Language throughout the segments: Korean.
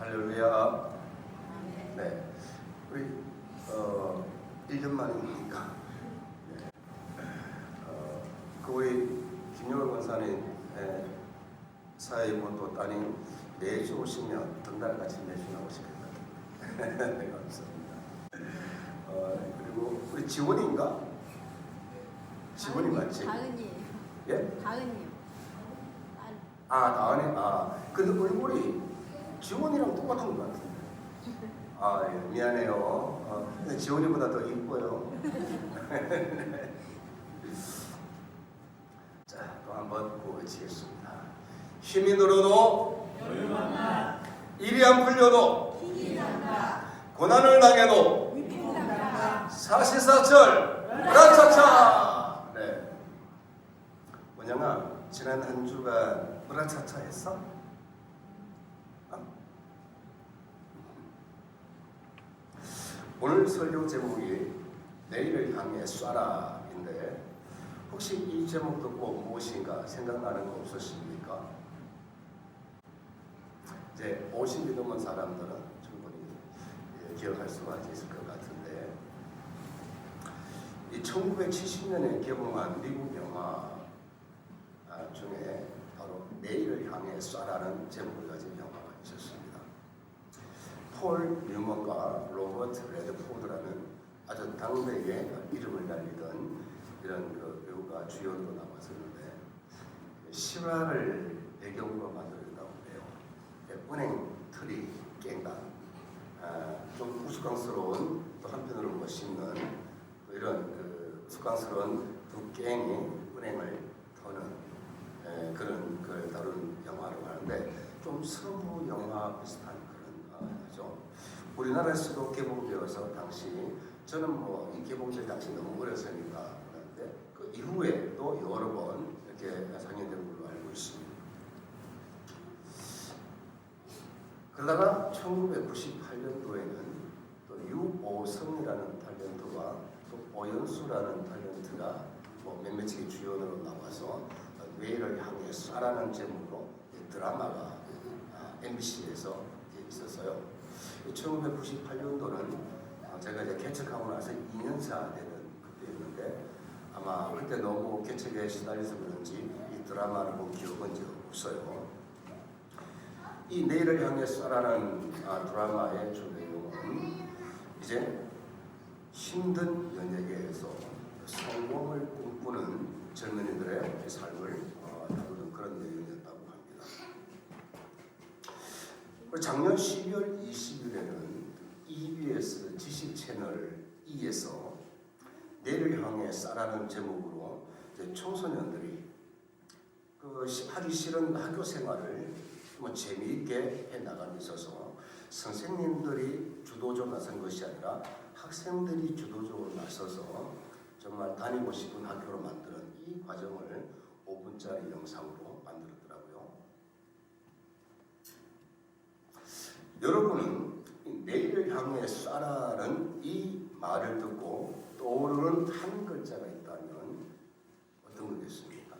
할렐루야. 네, 우리 1년 만이니까 우리 김용월 권사님 사회부 또 따님 매주 오시면 등달같이 매주 나오시겠다. 네, 감사합니다. 그리고 우리 지원인가? 지원이 맞지? 다은이. 예? 다은이요. 다은이. 근데 얼굴이 지원이랑 똑같은 것 같은데. 예, 미안해요. 근데 지원이보다 더 이뻐요. 자, 또 한번 구호치겠습니다. 힘이 들어도 일이 안 풀려도 고난을 당해도 사시사철 브라차차. 네. 원영아, 지난 한 주간 브라차차 했어? 오늘 설교 제목이 내일을 향해 쏴라인데 혹시 이 제목 듣고 무엇인가 생각나는 거 없으십니까? 이제 50이 넘은 사람들은 충분히 기억할 수가 있을 것 같은데, 이 1970년에 개봉한 미국 영화 중에 바로 내일을 향해 쏴라는 제목을 가진 영화가 있었습니다. 폴 뉴먼과 로버트 레드포드라는 아주 당대의 이름을 날리던 이런 배우가 주연으로 나왔었는데, 실화를 배경으로 만들었다고 해요. 은행 틀이 깬다. 좀 우스꽝스러운, 또 한편으로 멋있는 이런 우스꽝스러운 두 갱이 은행을 터는 그런 걸 다룬 영화라고 하는데, 좀 서부 영화 비슷한 그런 영화죠. 우리나라에서도 개봉되어서 당시, 저는 이 개봉될 당시 너무 어렸으니까 그런데 그 이후에 또 여러 번 이렇게 상영된 걸로 알고 있습니다. 그러다가 1998년도에는 또 유오성이라는 탤런트와 또 오연수라는 탤런트가 몇몇의 주연으로 나와서 내일을 향해 쏴라는 제목으로 드라마가 MBC에서 있었어요. 1998년도는 제가 이제 개척하고 나서 2년차 되는 그때였는데, 아마 그때 너무 개척에 시달려서 그런지 이 드라마를 본 기억은 없어요. 이 내일을 향해 쏴라는 드라마의 주 내용은 이제 힘든 연예계에서 성공을 꿈꾸는 젊은이들의 삶을 다루는 그런 내용이었다고 합니다. 작년 12월 20일에는 EBS 지식 채널 E에서 내일을 향해 쏴라는 제목으로 이제 청소년들이 하기 싫은 학교 생활을 재미있게 해나가고 있어서 선생님들이 주도적으로 나선 것이 아니라 학생들이 주도적으로 나서서 정말 다니고 싶은 학교로 만드는 이 과정을 5분짜리 영상으로 만들었더라고요. 여러분은 내일을 향해 쏴라는 이 말을 듣고 떠오르는 한 글자가 있다면 어떤 거겠습니까?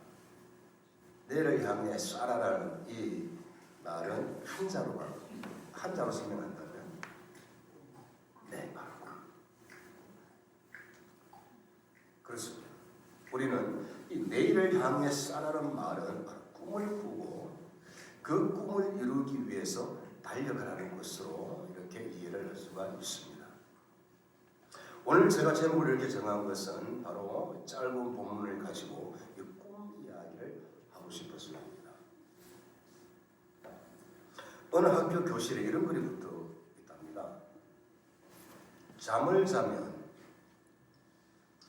내일을 향해 쏴라라는 이 말은 한자로 설명한다면 바로 그렇습니다. 우리는 이 내일을 향해 쏴라는 말은 바로 꿈을 꾸고 그 꿈을 이루기 위해서 달려가라는 것으로 이렇게 이해를 할 수가 있습니다. 오늘 제가 제목을 이렇게 정한 것은 바로 짧은 본문을 가지고 이 꿈 이야기를 하고 싶었습니다. 어느 학교 교실에 이런 글이 붙어 있답니다. 잠을 자면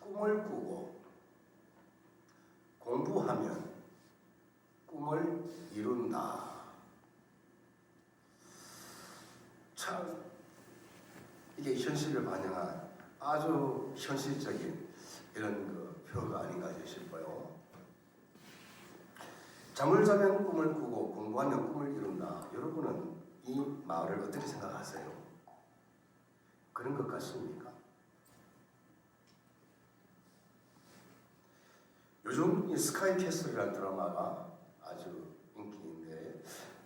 꿈을 꾸고 공부하면 꿈을 이룬다. 참 이게 현실을 반영한 아주 현실적인 이런 표가 아닌가 싶어요. 잠을 자면 꿈을 꾸고 공부하면 꿈을 이룬다. 여러분은 이 말을 어떻게 생각하세요? 그런 것 같습니까? 요즘 이 스카이캐슬이라는 드라마가 아주 인기인데,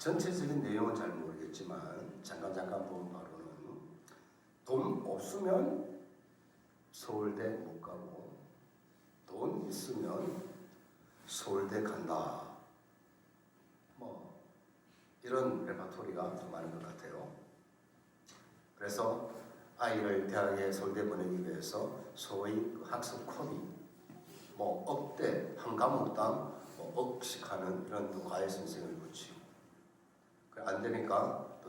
전체적인 내용은 잘 모르겠지만 잠깐 본 바로는 돈 없으면 서울대 못 가고 돈 있으면 서울대 간다. 뭐 이런 레파토리가 좀 많은 것 같아요. 그래서 아이를 대학에 서울대 보내기 위해서 소위 학습 컷이 뭐 억대 한 과목당 뭐 억씩 하는 이런 또 과외 선생을 붙이고 안 되니까 또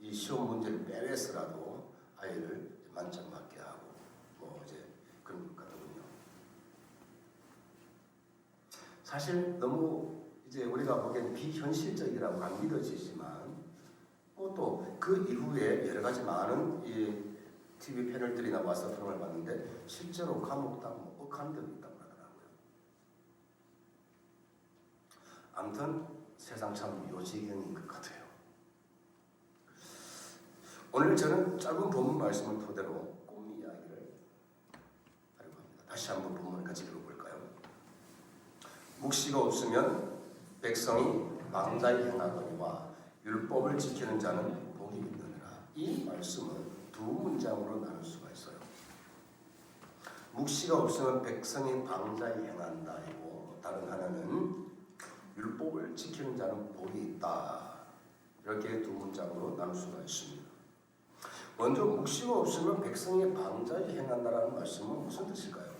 이 시험 문제를 빼내서라도 아이를 만점 맞게 하고 뭐 이제 그런 것 같거든요. 사실 너무 이제 우리가 보기엔 비현실적이라고 안 믿어지지만 뭐 또 그 이후에 여러 가지 많은 이 TV 패널들이 나와서 그런 걸 봤는데 실제로 과목당 뭐 억한 적이 있다고 하더라고요. 아무튼 세상 참 요지경인 것 같아요. 오늘 저는 짧은 본문 말씀을 토대로 꿈 이야기를 하려고 합니다. 다시 한번 본문을 같이 읽어볼까요? 묵시가 없으면 백성이 망자에 행하거니와 율법을 지키는 자는 복이 있느니라. 이 말씀은 두 문장으로 나눌 수가 있어요. 묵시가 없으면 백성이 방자에 행한다이고 다른 하나는 율법을 지키는 자는 복이 있다. 이렇게 두 문장으로 나눌 수가 있습니다. 먼저 묵시가 없으면 백성이 방자에 행한다라는 말씀은 무슨 뜻일까요?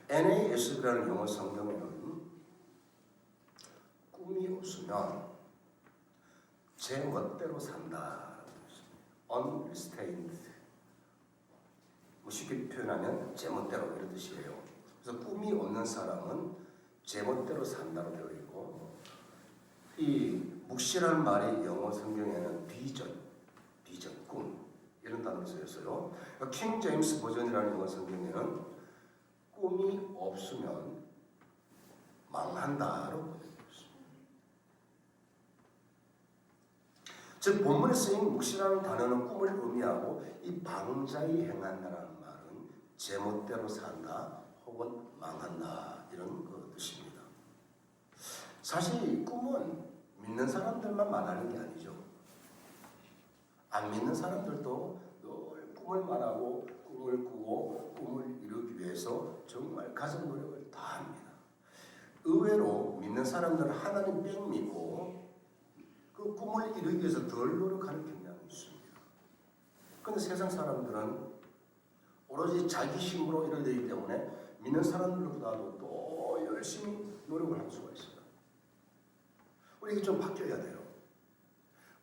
NAS라는 영어 성경에는 꿈이 없으면 제 멋대로 산다라고 했습니다. Unrestrained. 쉽게 표현하면 제 멋대로 이런 뜻이에요. 그래서 꿈이 없는 사람은 제 멋대로 산다고 되어 있고 이 묵시라는 말이 영어 성경에는 비전, 꿈 이런 단어로 쓰였어요. 킹 제임스 버전이라는 영어 성경에는 꿈이 없으면 망한다라고 되어 있습니다. 즉 본문에 쓰인 묵시라는 단어는 꿈을 의미하고 이 방자히 행한다라는 말은 제멋대로 산다 혹은 망한다 이런 그 뜻입니다. 사실 꿈은 믿는 사람들만 말하는 게 아니죠. 안 믿는 사람들도 늘 꿈을 말하고 꿈을 꾸고 꿈을 이루기 위해서 정말 가진 노력을 다 합니다. 의외로 믿는 사람들은 하나님 뺑 믿고 그 꿈을 이루기 위해서 덜 노력하는 경향이 있습니다. 그런데 세상 사람들은 오로지 자기 힘으로 이루어지기 때문에 믿는 사람들보다도 또 열심히 노력을 할 수가 있어요. 우리 이게 좀 바뀌어야 돼요.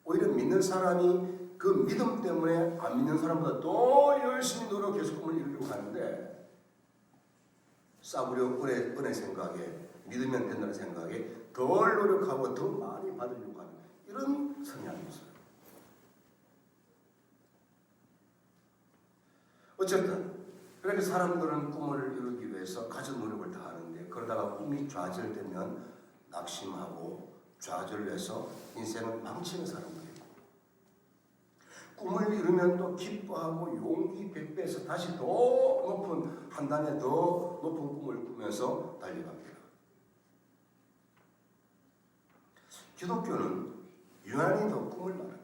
오히려 믿는 사람이 그 믿음 때문에 안 믿는 사람보다 더 열심히 노력해서 꿈을 이루려고 하는데 싸구려 은혜 생각에 믿으면 된다는 생각에 덜 노력하고 더 많이 받으려고 하는 이런 성향이 있어요. 어쨌든 그렇게 사람들은 꿈을 이루기 위해서 가진 노력을 다 하는데 그러다가 꿈이 좌절되면 낙심하고 좌절해서 인생을 망치는 사람도 있고 꿈을 이루면 또 기뻐하고 용기 백배해서 다시 더 높은 한 단계 더 높은 꿈을 꾸면서 달려갑니다. 기독교는 유난히 더 꿈을 말합니다.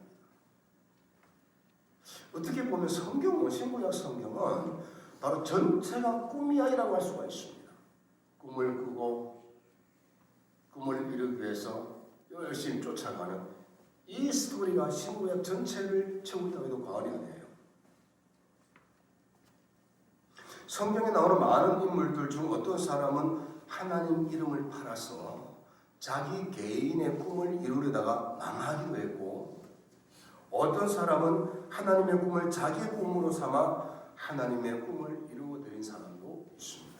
어떻게 보면 성경은 신구약 성경은 바로 전체가 꿈이 아니라고 할 수가 있습니다. 꿈을 꾸고 꿈을 이루기 위해서 열심히 쫓아가는 이 스토리가 신구약 전체를 채우다고 해도 과언이 아니에요. 성경에 나오는 많은 인물들 중 어떤 사람은 하나님 이름을 팔아서 자기 개인의 꿈을 이루려다가 망하기도 했고 어떤 사람은 하나님의 꿈을 자기의 꿈으로 삼아 하나님의 꿈을 이루어드린 사람도 있습니다.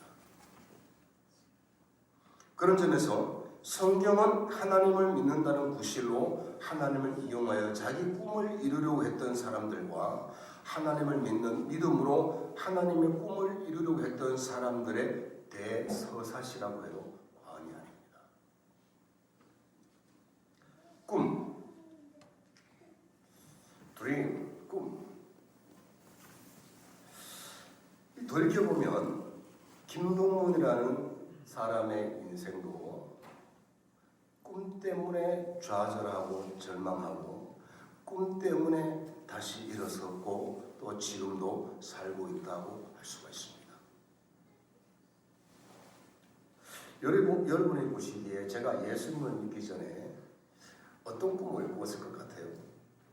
그런 점에서 성경은 하나님을 믿는다는 구실로 하나님을 이용하여 자기 꿈을 이루려고 했던 사람들과 하나님을 믿는 믿음으로 하나님의 꿈을 이루려고 했던 사람들의 대서사시라고 해도 과언이 아닙니다. 꿈, 드림, 꿈. 돌이켜보면 김동문이라는 사람의 인생도 꿈 때문에 좌절하고 절망하고 꿈 때문에 다시 일어섰고 또 지금도 살고 있다고 할 수가 있습니다. 여러분이 보시기에 제가 예수님을 믿기 전에 어떤 꿈을 꾸었을 것 같아요?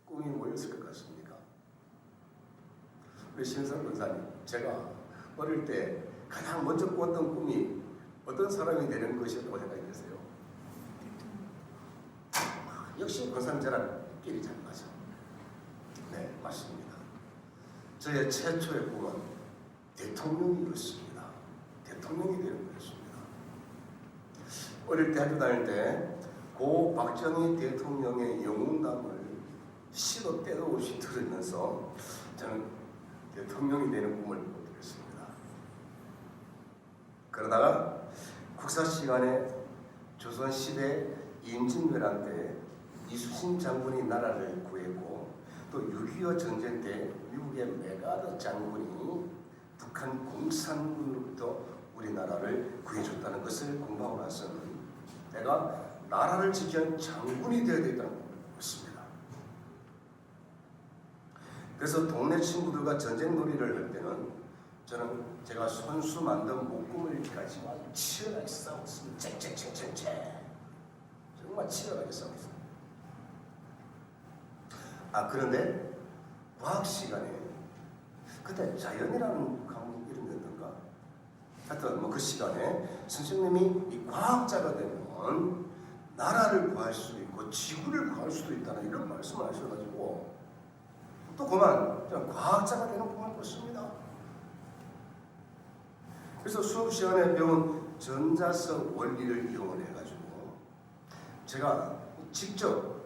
꿈이 뭐였을 것 같습니까? 우리 신선 권사님, 제가 어릴 때 가장 먼저 꾸었던 꿈이 어떤 사람이 되는 것이라고 생각이 드세요? 역시 권사님 저랑 끼리 잘 맞아. 네, 맞습니다. 저의 최초의 꿈은 대통령이었습니다. 대통령이 되는 거였습니다. 어릴 때 학교 다닐 때 고 박정희 대통령의 영웅담을 시도 때도 없이 들으면서 저는 대통령이 되는 꿈을 꾸었습니다. 그러다가 국사 시간에 조선시대 임진왜란 때 이순신 장군이 나라를 구했고 또 6.25 전쟁 때 미국의 메가더 장군이 북한 공산군으로부터 우리나라를 구해줬다는 것을 공부하고 나서는 내가 나라를 지키는 장군이 되어야 되겠다는 꿈을 꿨습니다. 그래서 동네 친구들과 전쟁놀이를 할 때는 저는 제가 손수 만든 목금을 이렇게 가지고 아주 치열하게 싸웠습니다. 쨍쨍쨍쨍쨍 정말 치열하게 싸웠어요. 그런데 과학 시간에 그때 자연이라는 과목 이름이었던가 하여튼 그 시간에 선생님이 이 과학자가 되면 나라를 구할 수도 있고 지구를 구할 수도 있다는 이런 말씀을 하셔가지고 또 그만 과학자가 되는 꿈을 꿨습니다. 그래서 수업 시간에 배운 전자석 원리를 이용을 해가지고 제가 직접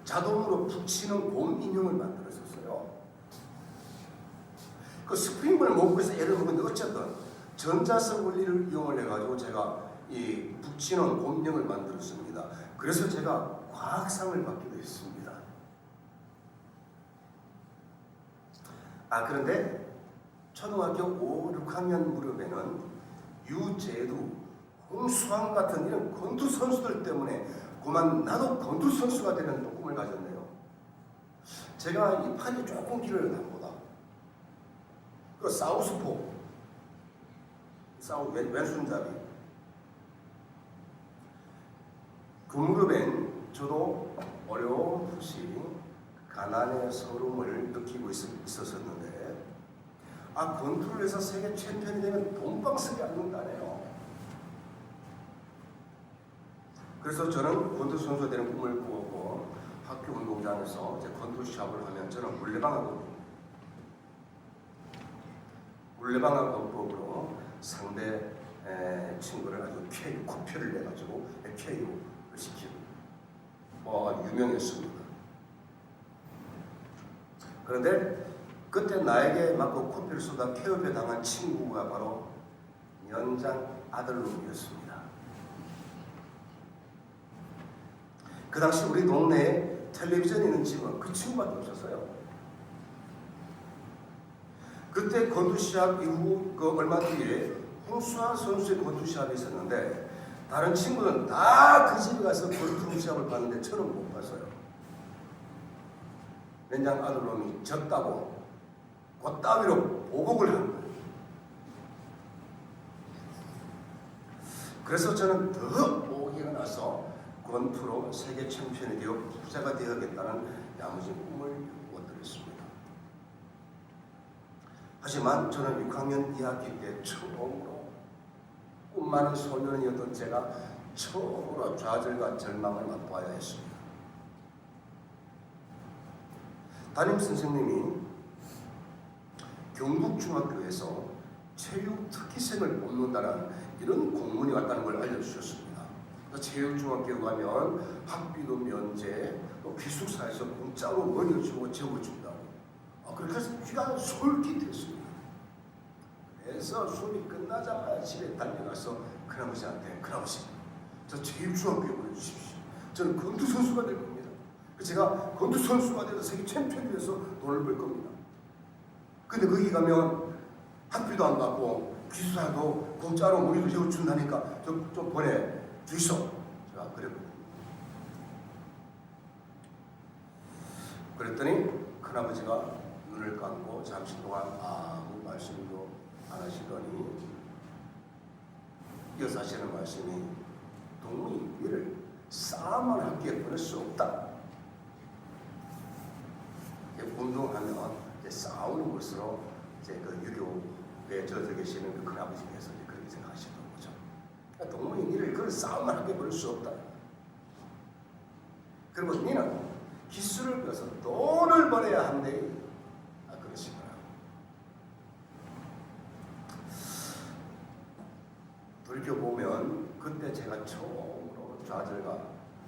자동으로 붙이는 곰 인형을 만들었었어요. 그 스프링을 먹고 있어 예를 들면 어쨌든 전자석 원리를 이용을 해가지고 제가 이 붙이는 곰 인형을 만들었습니다. 그래서 제가 과학상을 받기도 했습니다. 그런데 초등학교 5, 6학년 무렵에는 유재두, 홍수환 같은 이런 권투 선수들 때문에 그만 나도 권투 선수가 되는 또 꿈을 가졌네요. 제가 이 팔이 조금 길어요, 나보다. 그 사우스포, 왼손잡이. 그 무렵엔 저도 어려움없이 가난의 서름을 느끼고 있었는데 권투를 해서 세계 챔피언이 되면 돈방석이 않는다네요. 그래서 저는 권투 선수가 되는 꿈을 꾸었고 학교 운동장에서 이제 권투 시합을 하면 저는 물레방아법으로 상대 친구를 아주 코피를 내가지고 KO를 시키고 유명했습니다. 그런데 그때 나에게 맞고 코피를 쏟아 KO에 당한 친구가 바로 연장 아들놈이었습니다. 그 당시 우리 동네에 텔레비전이 있는 집은 그 친구밖에 없었어요. 그때 권투 시합 이후 얼마 뒤에 홍수환 선수의 권투 시합이 있었는데 다른 친구는 다 그 집에 가서 권투 시합을 봤는데 저는 못 봤어요. 연장 아들놈이 졌다고 그따위로 보복을 한 거예요. 그래서 저는 더 오기가 나서 권투로 세계 챔피언이 되어 부자가 되어야겠다는 야무진 꿈을 꾸었습니다. 하지만 저는 6학년 2학기 때 처음으로 꿈 많은 소년이었던 제가 처음으로 좌절과 절망을 맛보아야 했습니다. 담임 선생님이 경북중학교에서 체육 특기생을 뽑는다는 이런 공문이 왔다는 걸 알려주셨습니다. 체육중학교 가면 학비도 면제, 또 기숙사에서 공짜로 머리를 주고 재워준다고. 그렇게 해서 귀가 솔깃했습니다. 그래서 수업이 끝나자마자 집에 달려가서 큰아버지한테 큰아버지, 저 체육중학교에 보내주십시오. 저는 권투 선수가 될 겁니다. 제가 권투 선수가 돼서 세계 챔피언이 돼서 돈을 벌 겁니다. 근데 거기 가면 학비도 안 받고 기숙사도 공짜로 머리도 재워준다니까 좀 보내 주시오. 제가 그랬거든요. 그랬더니 큰아버지가 눈을 감고 잠시 동안 아무 말씀도 안 하시더니 이어서 하시는 말씀이 동무이 이를 싸움만 함께 보낼 수 없다. 운동하면 싸우는 것으로 그 유교에 젖어 계시는 그 큰아버지께서 그렇게 생각하시던 거죠. 동무이 이를 그걸 싸움만 함께 보낼 수 없다. 그리고 너는 기술을 배워서 돈을 벌어야 한대. 그러시더라. 돌이켜보면 그때 제가 처음으로 좌절과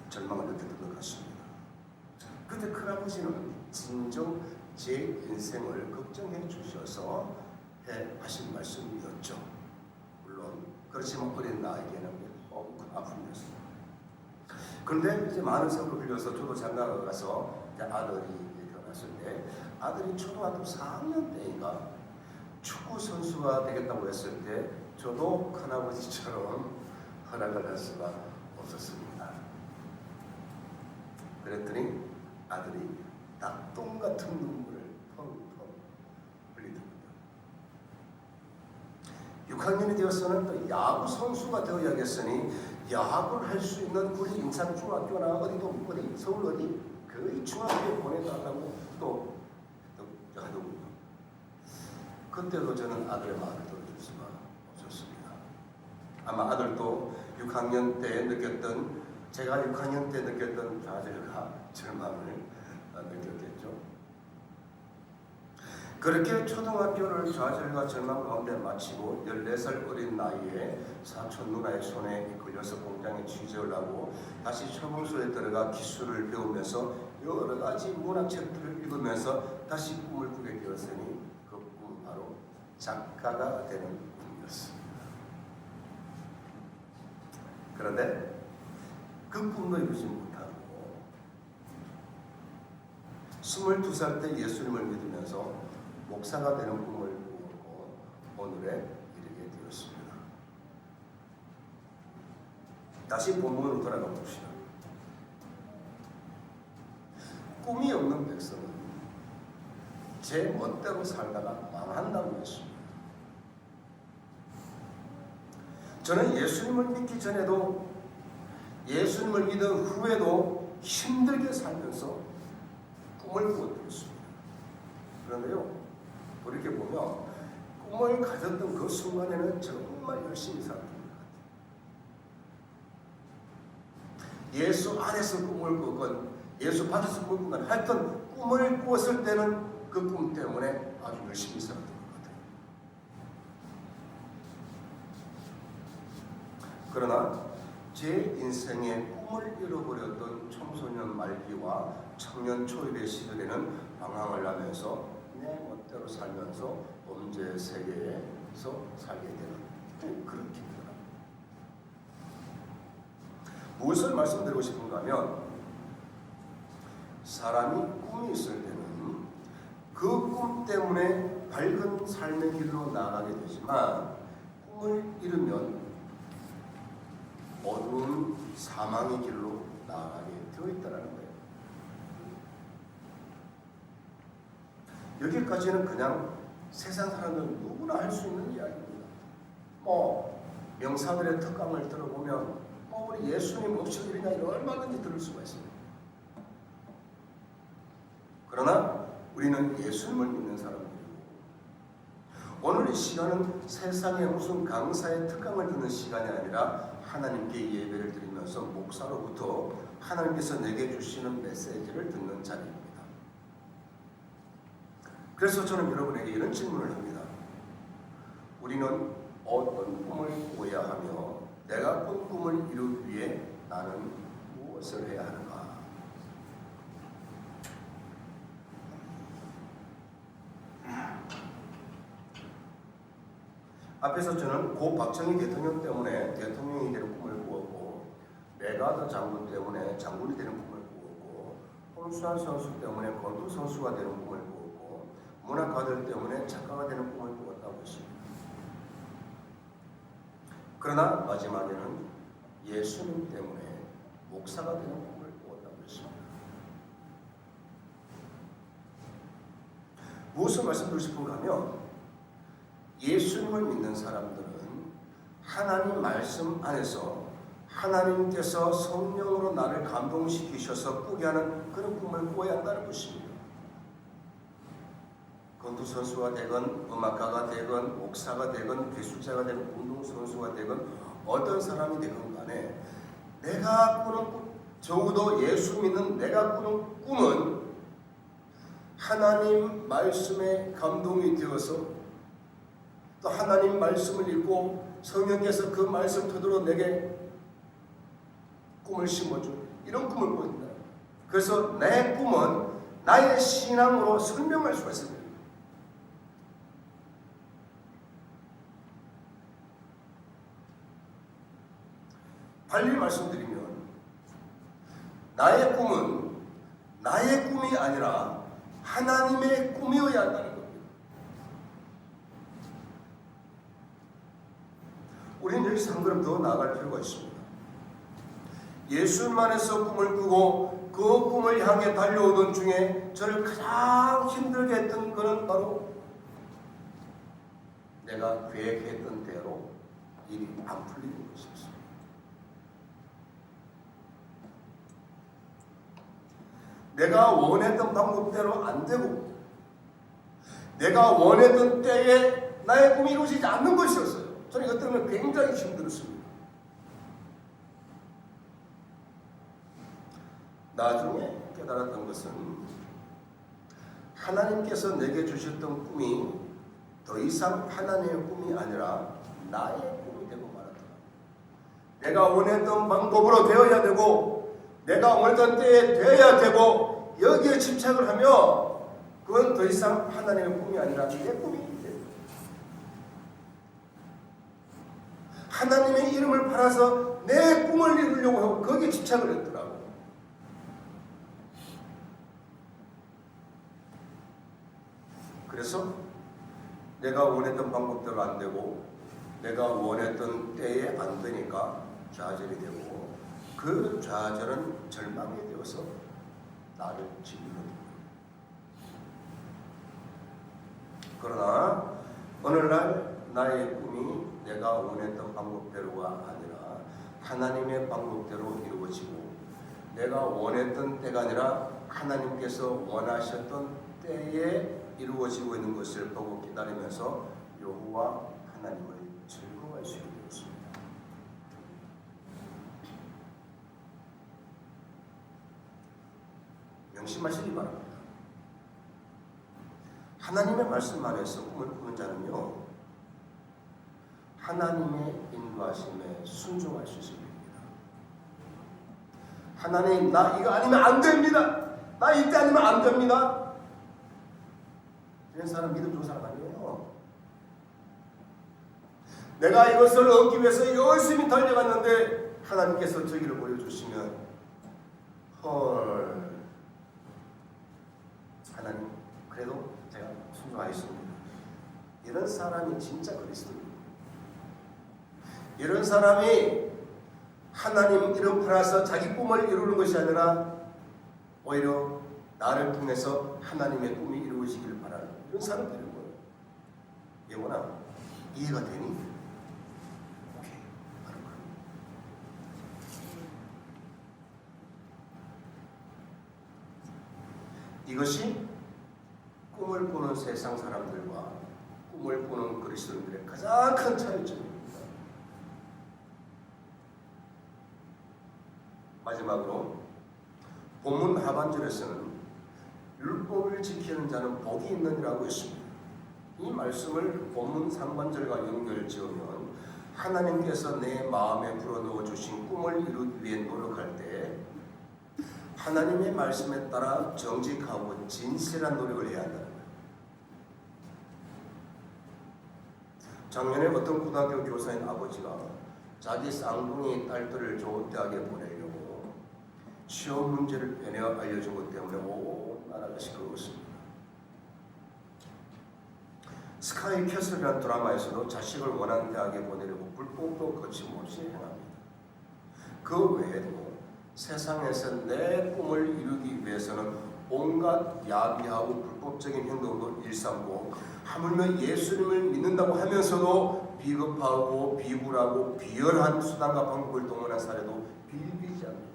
절망을 느꼈던 것 같습니다. 그때 큰아버지는 진정 제 인생을 걱정해 주셔서 하신 말씀이었죠. 물론 그렇지만 어린 나에게는 큰 아픔이었습니다. 그런데 이제 많은 세월을 흘려서 저도 장가가 가서 아들이 태어났을 때 아들이 초등학교 4학년 때인가 축구 선수가 되겠다고 했을 때 저도 큰아버지처럼 허락을 할 수가 없었습니다. 그랬더니 아들이 낙동 같은 눈물을 펑펑 흘리더군요. 6학년이 되어서는 또 야구 선수가 되어야겠으니 야구를 할 수 있는 우리 인삼중학교나 어디 서울 어디 그 중학교에 보내달라고 또 하더군요. 그때도 저는 아들의 말을 들어줄 수가 없었습니다. 아마 아들도 6학년 때 느꼈던 제가 6학년 때 느꼈던 좌절과 절망을 느꼈겠죠. 그렇게 초등학교를 좌절과 절망 가운데 마치고 14살 어린 나이에 사촌 누나의 손에 걸려서 공장에 취직을 하고 다시 초봉소에 들어가 기술을 배우면서 여러 가지 문학책들을 읽으면서 다시 꿈을 꾸게 되었으니 그 꿈은 바로 작가가 되는 꿈이었습니다. 그런데 그 꿈도 이루지 못하고 22살 때 예수님을 믿으면서 목사가 되는 꿈을 꾸었고 오늘에 이르게 되었습니다. 다시 본문으로 돌아가 봅시다. 꿈이 없는 백성은 제 멋대로 살다가 망한다고 했습니다. 저는 예수님을 믿기 전에도 예수님을 믿은 후에도 힘들게 살면서 꿈을 꾸었습니다. 그런데요, 돌이켜보면 꿈을 가졌던 그 순간에는 정말 열심히 살았던 것 같아요. 예수 안에서 꿈을 꾸건 예수 밖에서 꿈을 꾸건 하여튼 꿈을 꾸었을 때는 그 꿈 때문에 아주 열심히 살았던 것 같아요. 그러나 제 인생의 꿈을 잃어버렸던 청소년 말기와 청년 초입의 시절에는 방황을 하면서 내 멋대로 살면서 범죄 세계에서 살게 되는 그런 기분이다. 무엇을 말씀드리고 싶은가 하면 사람이 꿈이 있을 때는 그 꿈 때문에 밝은 삶의 길로 나아가게 되지만 꿈을 잃으면 어두운 사망의 길로 나아가게 되어 있다는 거예요. 여기까지는 그냥 세상 사람들 누구나 할 수 있는 이야기입니다. 명사들의 특강을 들어보면 우리 예수님 없이 이러냐 얼마든지 들을 수가 있습니다. 그러나 우리는 예수님을 믿는 사람들이고 오늘 이 시간은 세상에 무슨 강사의 특강을 듣는 시간이 아니라 하나님께 예배를 드리면서 목사로부터 하나님께서 내게 주시는 메시지를 듣는 자리입니다. 그래서 저는 여러분에게 이런 질문을 합니다. 우리는 어떤 꿈을 꿔야 하며 내가 꾼 꿈을 이루기 위해 나는 무엇을 해야 하는가? 앞에서 저는 고 박정희 대통령 때문에 대통령이 되는 꿈을 꾸었고 메가더 장군 때문에 장군이 되는 꿈을 꾸었고 홍수환 선수 때문에 권투 선수가 되는 꿈을 꾸었고 문학가들 때문에 작가가 되는 꿈을 꾸었다고 했습니다. 그러나 마지막에는 예수님 때문에 목사가 되는 꿈을 꾸었다고 했습니다. 무엇을 말씀드리고 싶은가 하면 예수님을 믿는 사람들은 하나님 말씀 안에서 하나님께서 성령으로 나를 감동시키셔서 꾸게 하는 그런 꿈을 꾸어야 한다는 것입니다. 권투선수가 되건 음악가가 되건 목사가 되건 기술자가 되건 운동선수가 되건 어떤 사람이 되건 간에 내가 꾸는 꿈, 적어도 예수 믿는 내가 꾸는 꿈은 하나님 말씀에 감동이 되어서 또 하나님 말씀을 읽고 성령께서 그 말씀 토대로 내게 꿈을 심어준 이런 꿈을 꾸었다. 그래서 내 꿈은 나의 신앙으로 설명할 수가 있습니다. 빨리 말씀드리면 나의 꿈은 나의 꿈이 아니라 하나님의 꿈이어야 한다는 겁니다. 우리는 여기서 한 걸음 더 나아갈 필요가 있습니다. 예수님 안에서 꿈을 꾸고 그 꿈을 향해 달려오던 중에 저를 가장 힘들게 했던 것은 바로 내가 계획했던 대로 일이 안 풀리는 것이었습니다. 내가 원했던 방법대로 안 되고 내가 원했던 때에 나의 꿈이 이루어지지 않는 것이었어요. 저는 이것 때문에 굉장히 힘들었습니다. 나중에 깨달았던 것은 하나님께서 내게 주셨던 꿈이 더 이상 하나님의 꿈이 아니라 나의 꿈이 되고 말았다. 내가 원했던 방법으로 되어야 되고 내가 원했던 때에 되어야 되고 여기에 집착을 하면 그건 더 이상 하나님의 꿈이 아니라 내 꿈이 됩니다. 하나님의 이름을 팔아서 내 꿈을 이루려고 하고 거기에 집착을 했더라고요. 그래서 내가 원했던 방법대로 안 되고 내가 원했던 때에 안 되니까 좌절이 되고 그 좌절은 절망이 되어서 나를 짓누르는 거예요. 그러나 오늘날 나의 꿈이 내가 원했던 방법대로가 아니라 하나님의 방법대로 이루어지고 내가 원했던 때가 아니라 하나님께서 원하셨던 때에 이루어지고 있는 것을 보고 기다리면서 여호와 하나님을 즐거워할 수 있게 되었습니다. 명심하시기 바랍니다. 하나님의 말씀 안에서 꿈을 꾸는 자는요 하나님의 인도하심에 순종할 수 있습니다. 하나님 나 이거 아니면 안 됩니다. 나 이때 아니면 안 됩니다. 이런 사람 믿음 좋은 사람 아니에요. 내가 이것을 얻기 위해서 열심히 달려갔는데 하나님께서 저기를 보여주시면 헐 하나님 그래도 제가 순종하겠습니다. 이런 사람이 진짜 그리스도입니다. 이런 사람이 하나님 이름 팔아서 자기 꿈을 이루는 것이 아니라 오히려 나를 통해서 하나님의 꿈이 이루어지기를 바라는 이런 사람들인 거예요. 예원아 이해가 되니? 오케이 하는 거예요. 이것이 꿈을 꾸는 세상 사람들과 꿈을 꾸는 그리스도인들의 가장 큰 차이점입니다. 마지막으로 본문 하반절에서는 율법을 지키는 자는 복이 있느니라고 했습니다. 이 말씀을 본문 상반절과 연결 지으면 하나님께서 내 마음에 불어넣어 주신 꿈을 이루기 위해 노력할 때 하나님의 말씀에 따라 정직하고 진실한 노력을 해야 한다는 거예요. 작년에 어떤 고등학교 교사인 아버지가 자기 쌍둥이 딸들을 좋은 대학에 보내려고 시험 문제를 빼내어 알려준 것 때문에 온 나라가 시끄러웠습니다. 스카이 캐슬이라는 드라마에서도 자식을 원하는 대학에 보내려고 불법도 거침없이 행합니다. 그 외에도 세상에서 내 꿈을 이루기 위해서는 온갖 야비하고 불법적인 행동도 일삼고 하물며 예수님을 믿는다고 하면서도 비겁하고 비굴하고 비열한 수단과 방법을 동원한 사례도 비일비재합니다.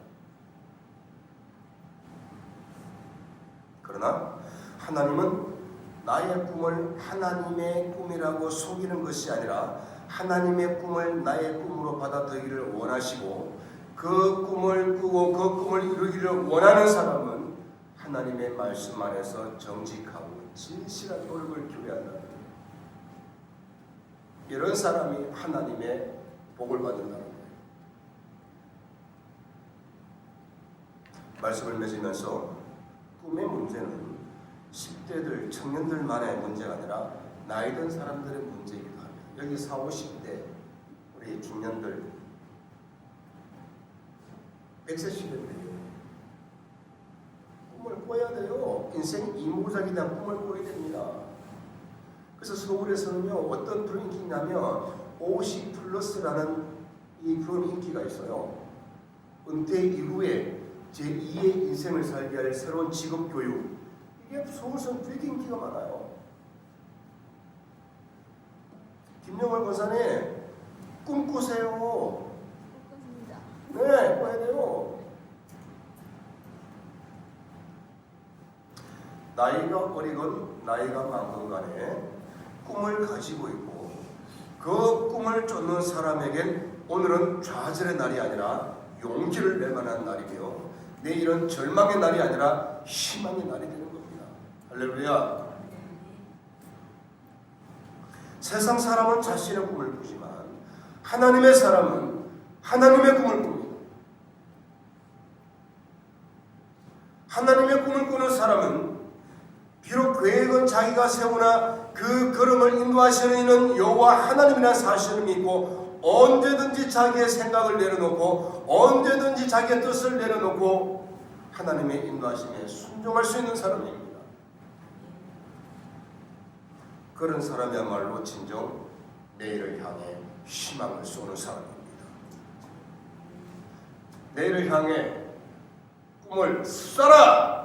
그러나 하나님은 나의 꿈을 하나님의 꿈이라고 속이는 것이 아니라 하나님의 꿈을 나의 꿈으로 받아들이기를 원하시고 그 꿈을 꾸고 그 꿈을 이루기를 원하는 사람은 하나님의 말씀 안에서 정직하고 진실한 노력을 기울여야 한다. 이런 사람이 하나님의 복을 받는다는 거예요. 말씀을 맺으면서 꿈의 문제는 10대들, 청년들만의 문제가 아니라 나이 든 사람들의 문제이기도 합니다. 여기 40, 50대 우리 중년들 100세 시대인데요. 꿈을 꿔야 돼요. 인생 이모작에 대한 꿈을 꿔야 됩니다. 그래서 서울에서는요 어떤 프로그램이 있냐면 50 플러스라는 이 프로그램 인기가 있어요. 은퇴 이후에 제2의 인생을 살게 할 새로운 직업 교육, 이게 서울에서는 되게 인기가 많아요. 김영월 권사님 꿈 꾸세요. 네, 꿔야 돼요. 나이가 어리건 나이가 많건 간에 꿈을 가지고 있고 그 꿈을 쫓는 사람에겐 오늘은 좌절의 날이 아니라 용기를 낼 만한 날이며 내일은 절망의 날이 아니라 희망의 날이 되는 겁니다. 할렐루야. 세상 사람은 자신의 꿈을 꾸지만 하나님의 사람은 하나님의 꿈을 꿉니다. 하나님의 꿈을 꾸는 사람은 비록 계획은 자기가 세우나 그 걸음을 인도하시는 이는 여호와 하나님이라는 사실을 믿고 언제든지 자기의 생각을 내려놓고 언제든지 자기의 뜻을 내려놓고 하나님의 인도하심에 순종할 수 있는 사람입니다. 그런 사람이야말로 진정 내일을 향해 희망을 쏘는 사람입니다. 내일을 향해 꿈을 쏴라!